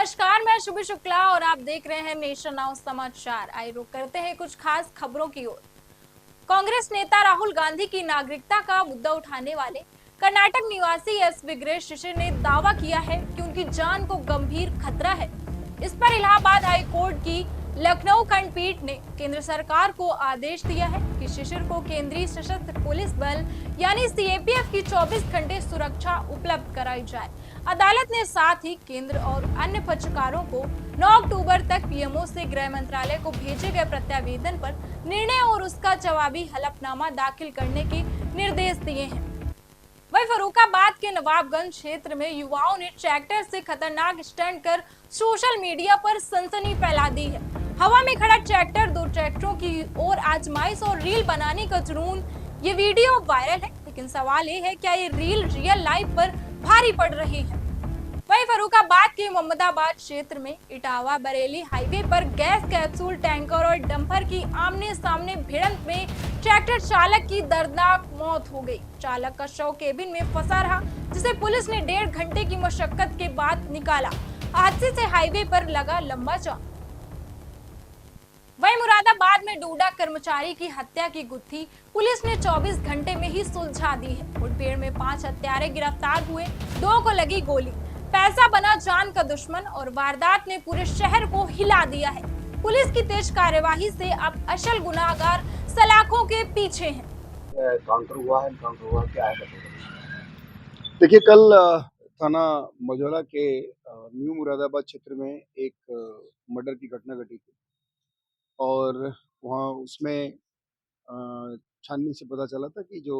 नमस्कार, मैं शुभी शुक्ला और आप देख रहे हैं नेशन नाउ समाचार। आइए रुक करते हैं कुछ खास खबरों की ओर। कांग्रेस नेता राहुल गांधी की नागरिकता का मुद्दा उठाने वाले कर्नाटक निवासी एस विग्रेश शिशिर ने दावा किया है कि उनकी जान को गंभीर खतरा है। इस पर इलाहाबाद हाई कोर्ट की लखनऊ खंडपीठ ने केंद्र सरकार को आदेश दिया है कि शिशिर को केंद्रीय सशस्त्र पुलिस बल यानी सीएपीएफ की 24 घंटे सुरक्षा उपलब्ध कराई जाए। अदालत ने साथ ही केंद्र और अन्य पक्षकारों को 9 अक्टूबर तक पीएमओ से गृह मंत्रालय को भेजे गए प्रत्यावेदन पर निर्णय और उसका जवाबी हलफनामा दाखिल करने के निर्देश दिए हैं। वहीं फर्रुखाबाद के नवाबगंज क्षेत्र में युवाओं ने ट्रैक्टर से खतरनाक स्टंट कर सोशल मीडिया पर सनसनी फैला दी है। हवा में खड़ा ट्रैक्टर दो ट्रैक्टरों की ओर आजमाइश और रील बनाने का जुनून। ये वीडियो वायरल है, लेकिन सवाल ये है क्या ये रील रियल लाइफ पर भारी पड़ रही है। वहीं फर्रुखाबाद के मोहम्मदाबाद क्षेत्र में इटावा बरेली हाईवे पर गैस कैप्सूल टैंकर और डंपर की आमने सामने भिड़ंत में ट्रैक्टर चालक की दर्दनाक मौत हो गई। चालक का शव केबिन में फंसा रहा, जिसे पुलिस ने 1.5 घंटे की मशक्कत के बाद निकाला। हादसे से हाईवे पर लगा लंबा जाम। वहीं मुरादाबाद में डूडा कर्मचारी की हत्या की गुत्थी पुलिस ने 24 घंटे में ही सुलझा दी है। मुठभेड़ में 5 हत्यारे गिरफ्तार हुए, 2 को लगी गोली। पैसा बना जान का दुश्मन और वारदात ने पूरे शहर को हिला दिया है। पुलिस की तेज कार्यवाही से अब असल गुनाहगार सलाखों के पीछे हैं। एनकाउंटर हुआ क्या है? देखिए, कल थाना मझौला के न्यू मुरादाबाद क्षेत्र में एक मर्डर की घटना घटी थी और वहाँ उसमें छानबीन से पता चला था कि जो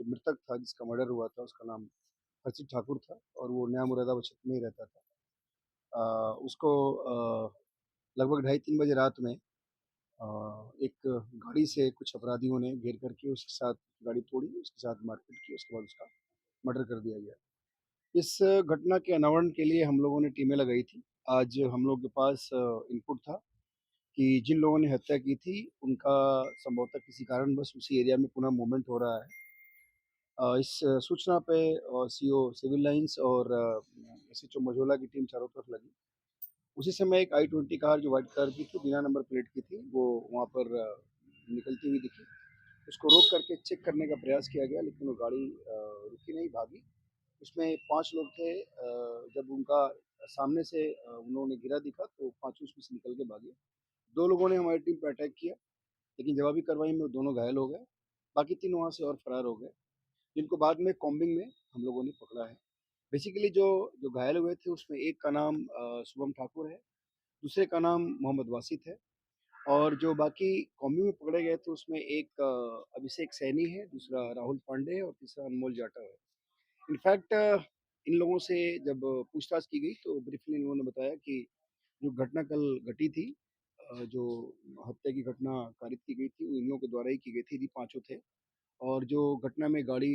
मृतक था, जिसका मर्डर हुआ था, उसका नाम हर्षित ठाकुर था और वो नया मुरादाबाद क्षेत्र में ही रहता था। उसको लगभग 2:30-3 बजे रात में एक गाड़ी से कुछ अपराधियों ने घेर करके उसके साथ गाड़ी तोड़ी, उसके साथ मारपीट की, उसके बाद उसका मर्डर कर दिया गया। इस घटना के अनावरण के लिए हम लोगों ने टीमें लगाई थी। आज हम लोग के पास इनपुट था कि जिन लोगों ने हत्या की थी उनका संभवतः किसी कारणवश उसी एरिया में पुनः मूवमेंट हो रहा है। इस सूचना पे सीओ सिविल लाइंस और एसएचओ मझौला की टीम चारों तरफ लगी। उसी समय एक i20 कार जो व्हाइट कलर की थी, बिना नंबर प्लेट की थी, वो वहाँ पर निकलती हुई दिखी। उसको रोक करके चेक करने का प्रयास किया गया, लेकिन वो गाड़ी रुकी नहीं, भागी। उसमें 5 लोग थे। जब उनका सामने से उन्होंने गिरा दिखा तो 5 उसमें से निकल के भागे। 2 लोगों ने हमारी टीम पे अटैक किया, लेकिन जवाबी कार्रवाई में वो दोनों घायल हो गए। बाकी 3 वहाँ से और फरार हो गए, जिनको बाद में कॉम्बिंग में हम लोगों ने पकड़ा है। बेसिकली जो जो घायल हुए थे उसमें एक का नाम शुभम ठाकुर है, दूसरे का नाम मोहम्मद वासित है और जो बाकी कॉम्बिंग में पकड़े गए थे उसमें एक अभिषेक सैनी है, दूसरा राहुल पांडे है और तीसरा अनमोल जाटव है। इनफैक्ट इन लोगों से जब पूछताछ की गई तो ब्रीफली इन लोगों ने बताया कि जो घटना कल घटी थी, जो हत्या की घटना कारित की गई थी, वो इन लोगों के द्वारा ही की गई थी। ये पांचों थे और जो घटना में गाड़ी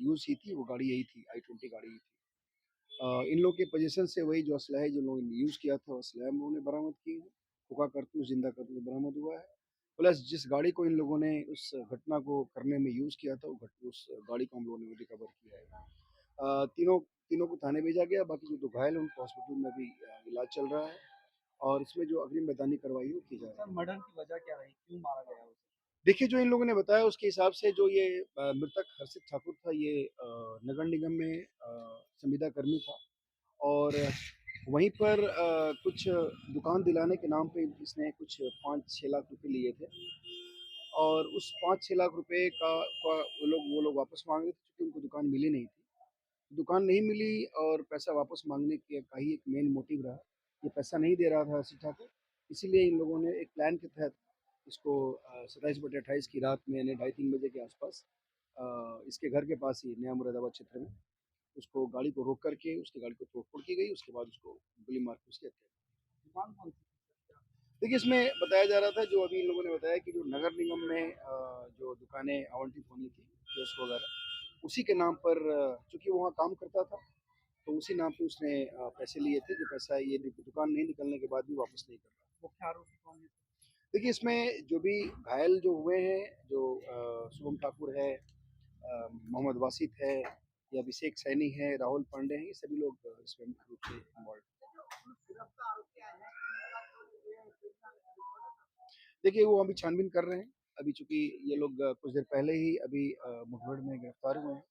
यूज़ की थी वो गाड़ी यही थी, i20 गाड़ी ही थी। इन लोगों के पोजीशन से वही जो असला है जो लोगों ने यूज़ किया था, असला हम लोगों ने बरामद की है। हुक्का करतूस, जिंदा करतूस बरामद हुआ है। प्लस जिस गाड़ी को इन लोगों ने उस घटना को करने में यूज़ किया था, उस गाड़ी को हम लोगों ने रिकवर किया है। तीनों तीनों को थाने भेजा गया। बाकी जो 2 घायल हैं उनको हॉस्पिटल में अभी इलाज चल रहा है और इसमें जो अग्रिम मैदानी कार्रवाई है वो की जा रही है। मर्डर की वजह क्या रही? क्यों मारा गया उसे? देखिए, जो इन लोगों ने बताया उसके हिसाब से जो ये मृतक हर्षित ठाकुर था, ये नगर निगम में संविदा कर्मी था और वहीं पर कुछ दुकान दिलाने के नाम पे इसने कुछ 5-6 लाख रुपए लिए थे और उस 5-6 लाख रुपए का वो लोग वापस मांग रहे थे, क्योंकि उनको दुकान मिली नहीं थी। दुकान नहीं मिली और पैसा वापस मांगने का ही एक मेन मोटिव रहा। ये पैसा नहीं दे रहा था हर्षित ठाकुर, इसीलिए इन लोगों ने एक प्लान के तहत इसको 27/28 की रात में यानी 2:30-3 बजे के आसपास इसके घर के पास ही नया मुरादाबाद क्षेत्र में उसको गाड़ी को रोक करके उसकी गाड़ी को तोड़-फोड़ की गई। उसके बाद उसको गोली मार के उसकी हत्या की। दुकान कौन सी थी? देखिए, इसमें बताया जा रहा था, जो अभी इन लोगों ने बताया कि जो नगर निगम में जो दुकानें आवंटित होनी थी, कियोस्क वगैरह, उसी के नाम पर चूँकि वो वहाँ काम करता था, तो उसी नाम पे उसने पैसे लिए थे, जो पैसा ये दुकान नहीं निकलने के बाद भी वापस नहीं कर रहा। मुख्य आरोपी कौन है? देखिए, इसमें जो भी घायल जो हुए हैं, जो शुभम ठाकुर है, मोहम्मद वासित है, या अभिषेक सैनी है, राहुल पांडे हैं, ये सभी लोग इसमें मुख्य रूप से इन्वॉल्व हैं। देखिए वो अभी छानबीन कर रहे हैं। अभी चूंकि ये लोग कुछ देर पहले ही अभी मुठभेड़ में गिरफ्तार हुए हैं,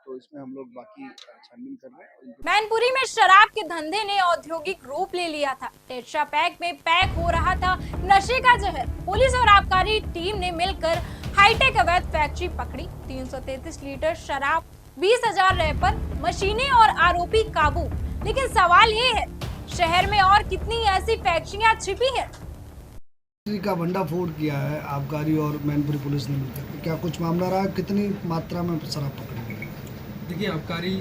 तो इसमें हम लोग बाकी छानबीन कर रहे हैं और इनको मैनपुरी में शराब के धंधे ने औद्योगिक रूप ले लिया था। टेट्रा पैक में पैक हो रहा था नशे का जहर। पुलिस और आबकारी टीम ने मिलकर हाईटेक अवैध फैक्ट्री पकड़ी। 333 लीटर शराब, 20,000 रैपर, मशीनें और आरोपी काबू। लेकिन सवाल ये है, शहर में और कितनी ऐसी फैक्ट्रियां छिपी हैं? का भंडाफोड़ किया है आबकारी और मैनपुरी पुलिस ने मिलकर। क्या कुछ मामला रहा? कितनी मात्रा में शराब पकड़ी गई? देखिए, आबकारी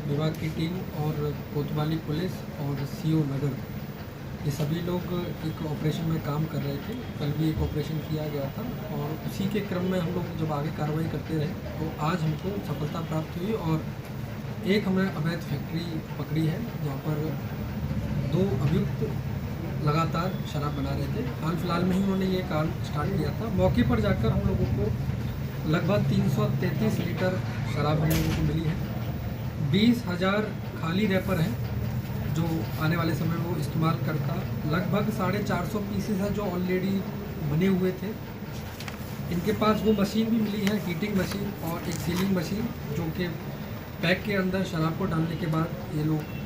विभाग की टीम और कोतवाली पुलिस और सीओ नगर, ये सभी लोग एक ऑपरेशन में काम कर रहे थे। कल भी एक ऑपरेशन किया गया था और उसी के क्रम में हम लोग जब आगे कार्रवाई करते रहे तो आज हमको सफलता प्राप्त हुई और एक हमने अवैध फैक्ट्री पकड़ी है जहाँ पर 2 अभियुक्त लगातार शराब बना रहे थे। हाल फिलहाल में ही उन्होंने ये काम स्टार्ट किया था। मौके पर जाकर हम लोगों को लगभग 333 लीटर शराब हम लोगों को मिली है। 20,000 खाली रैपर हैं जो आने वाले समय में वो इस्तेमाल करता। लगभग 450 पीसेस हैं जो ऑलरेडी बने हुए थे। इनके पास वो मशीन भी मिली है, हीटिंग मशीन और एक सीलिंग मशीन, जो कि पैक के अंदर शराब को डालने के बाद ये लोग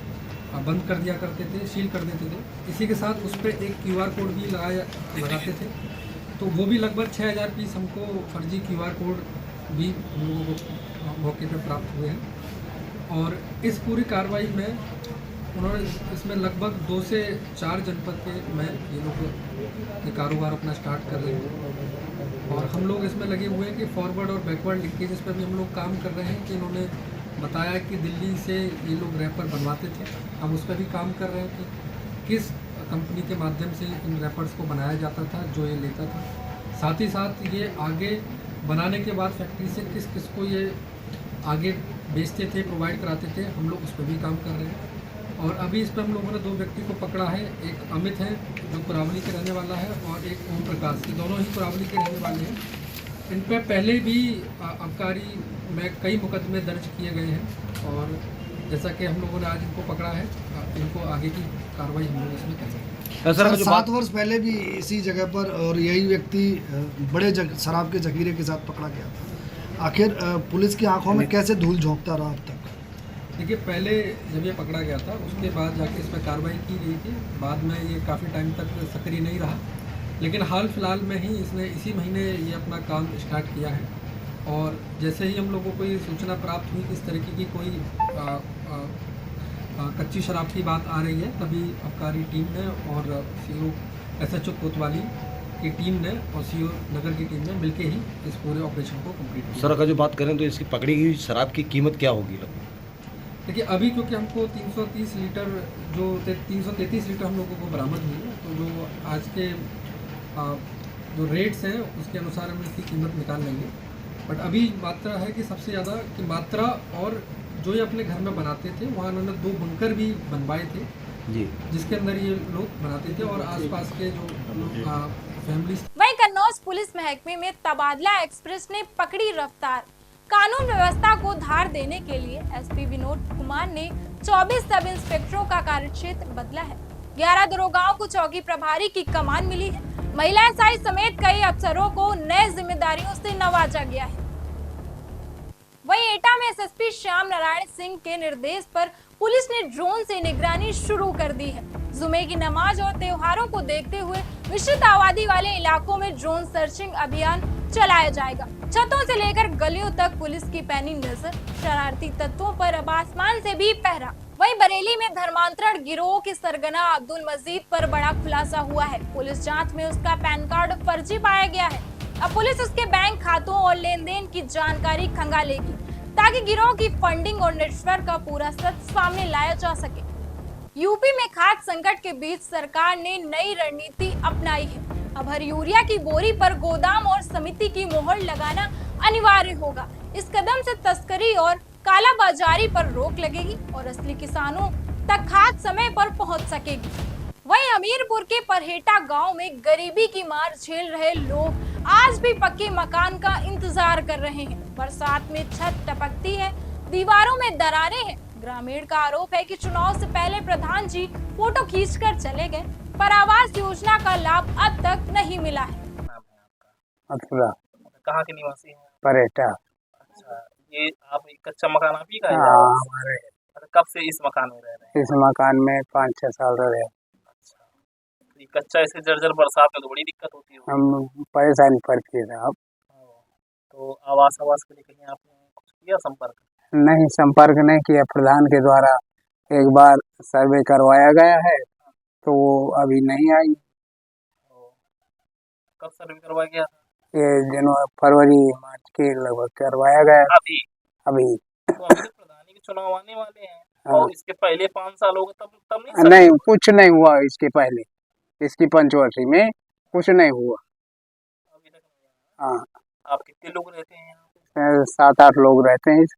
बंद कर दिया करते थे, सील कर देते थे। इसी के साथ उस पर एक QR कोड भी लगाते थे। तो वो भी लगभग 6,000 पीस हमको फर्जी QR कोड भी हम लोगों को मौके पर प्राप्त हुए हैं। और इस पूरी कार्रवाई में उन्होंने इसमें लगभग 2 से 4 जनपद के में ये लोग ये कारोबार अपना स्टार्ट कर रहे हैं। और हम लोग इसमें लगे हुए हैं कि फॉरवर्ड और बैकवर्ड लिंकेज पर भी हम लोग काम कर रहे हैं। कि इन्होंने बताया कि दिल्ली से ये लोग रैपर बनवाते थे, हम उस पर भी काम कर रहे हैं कि किस कंपनी के माध्यम से इन रैपर्स को बनाया जाता था जो ये लेता था। साथ ही साथ ये आगे बनाने के बाद फैक्ट्री से किस किस को ये आगे बेचते थे, प्रोवाइड कराते थे, हम लोग उस पर भी काम कर रहे हैं। और अभी इस पर हम लोगों ने 2 व्यक्ति को पकड़ा है। एक अमित है जो कुरावली के रहने वाला है और एक ओम प्रकाश, ये दोनों ही कुरावली के रहने वाले हैं। इन पर पहले भी आबकारी में कई मुकदमे दर्ज किए गए हैं और जैसा कि हम लोगों ने आज इनको पकड़ा है, इनको आगे की कार्रवाई हम लोग इसमें कर सकते हैं। सर 7 वर्ष पहले भी इसी जगह पर और यही व्यक्ति बड़े शराब के जखीरे के साथ पकड़ा गया था। आखिर पुलिस की आंखों में कैसे धूल झोंकता रहा अब तक? देखिए, पहले जब ये पकड़ा गया था उसके बाद जाके इस पर कार्रवाई की गई थी। बाद में ये काफ़ी टाइम तक सक्रिय नहीं रहा, लेकिन हाल फिलहाल में ही इसने इसी महीने ये अपना काम स्टार्ट किया है। और जैसे ही हम लोगों को ये सूचना प्राप्त हुई कि इस तरीके की कोई कच्ची शराब की बात आ रही है, तभी आबकारी टीम ने और सीओ SHO कोतवाली की टीम ने और सीओ नगर की टीम ने मिलकर ही इस पूरे ऑपरेशन को कंप्लीट किया। सर अगर जो बात करें तो इसकी पकड़ी गई शराब की कीमत क्या होगी? देखिए, अभी क्योंकि हमको 330 लीटर जो 333 लीटर हम लोगों को बरामद हुई है, तो जो आज के जो रेट्स हैं उसके अनुसार हम इसकी कीमत निकाल लेंगे। बट अभी मात्रा है कि सबसे ज़्यादा की मात्रा, और जो ये अपने घर में बनाते थे वहाँ उन्होंने 2 बंकर भी बनवाए थे जी, जिसके अंदर ये लोग बनाते थे और आसपास के जो फैमिली। वहीं कन्नौज पुलिस महकमे में तबादला एक्सप्रेस ने पकड़ी रफ्तार। कानून व्यवस्था को धार देने के लिए SP विनोद कुमार ने 24 सब इंस्पेक्टरों का कार्यक्षेत्र बदला है। 11 दरोगाओं को चौकी प्रभारी की कमान मिली है। महिला SI समेत कई अफसरों को नए जिम्मेदारियों से नवाजा गया है। वहीं एटा में SSP श्याम नारायण सिंह के निर्देश पर पुलिस ने ड्रोन से निगरानी शुरू कर दी है। जुमे की नमाज और त्योहारों को देखते हुए मिश्रित आबादी वाले इलाकों में ड्रोन सर्चिंग अभियान चलाया जाएगा। छतों से लेकर गलियों तक पुलिस की पैनी नजर, शरारती तत्वों पर अब आसमान से भी पहरा। वहीं बरेली में धर्मांतरण गिरोह के सरगना अब्दुल मजीद पर बड़ा खुलासा हुआ है। पुलिस जांच में उसका पैन कार्ड फर्जी पाया गया है। अब पुलिस उसके बैंक खातों और लेन देन की जानकारी खंगालेगी ताकि गिरोह की फंडिंग और नेटवर्क का पूरा सच सामने लाया जा सके। यूपी में खाद्य संकट के बीच सरकार ने नई रणनीति अपनाई है। अब हर यूरिया की बोरी पर गोदाम और समिति की मोहर लगाना अनिवार्य होगा। इस कदम से तस्करी और कालाबाजारी पर रोक लगेगी और असली किसानों तक खाद समय पर पहुंच सकेगी। वहीं हमीरपुर के परहेटा गांव में गरीबी की मार झेल रहे लोग आज भी पक्के मकान का इंतजार कर रहे हैं। बरसात में छत टपकती है, दीवारों में दरारें हैं। ग्रामीण का आरोप है कि चुनाव से पहले प्रधान जी फोटो खींचकर चले गए, पर आवास योजना का लाभ अब तक नहीं मिला है। मथुरा कहाँ के निवासी हैं? परेटा। अच्छा, ये आप एक कच्चा मकान आप ही का है? हाँ हमारे अच्छा, कब से इस मकान में रह रहे हैं? इस मकान में 5-6 साल रहे। अच्छा, तो ये कच्चा ऐसे जर्जर बरसात में तो बड़ी दिक्कत होती होगी। हम परेशानी पड़ती है साहब। तो आवास के लिए कहीं आपने कुछ किया संपर्क? नहीं, संपर्क नहीं किया। प्रधान के द्वारा एक बार सर्वे करवाया गया है तो वो अभी नहीं आई। कब सर्वे करवाया गया था? ये फरवरी मार्च के लगभग करवाया गया। अभी अभी तो अभी तो प्रधानी के चुनाव आने वाले हैं। हाँ। और इसके पहले 5 साल हो गए तब नहीं सर्वे नहीं, हुआ? कुछ नहीं हुआ इसके पहले। इसकी पंचवर्षी में कुछ नहीं हुआ। अभी तक नहीं हुआ। हाँ, आप कितने लोग रहते हैं यहाँ पे? 7-8 लोग रहते हैं इस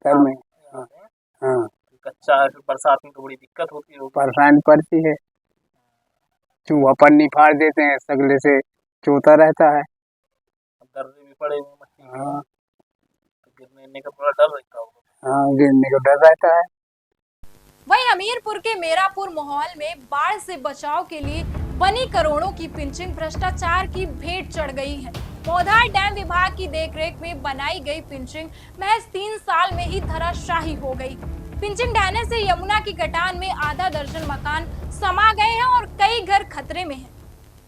घर में। यहाँ पे? हाँ, कच्चा है, फिर बरसात में तो बड़ी दिक्कत होती होगी। परेशानी पड़ती है। चूहा पन्नी फाड़ देते हैं, सगले से चोता रहता है। दर्रे भी पड़े हुए हैं मट्टी के, हाँ तो गिरने का थोड़ा डर रहता होगा। हाँ, गिरने का डर रहता है। वहीं हमीरपुर के मेरापुर माहौल में बाढ़ से बचाव के लिए बनी करोड़ों की पिंचिंग भ्रष्टाचार की भेंट चढ़ गई है। पौधार डैम विभाग की देखरेख में बनाई गई पिंचिंग महज 3 साल में ही धराशाही हो गई। पिंचिंग ढहने से यमुना की कटान में आधा दर्जन मकान समा गए हैं और कई घर खतरे में हैं।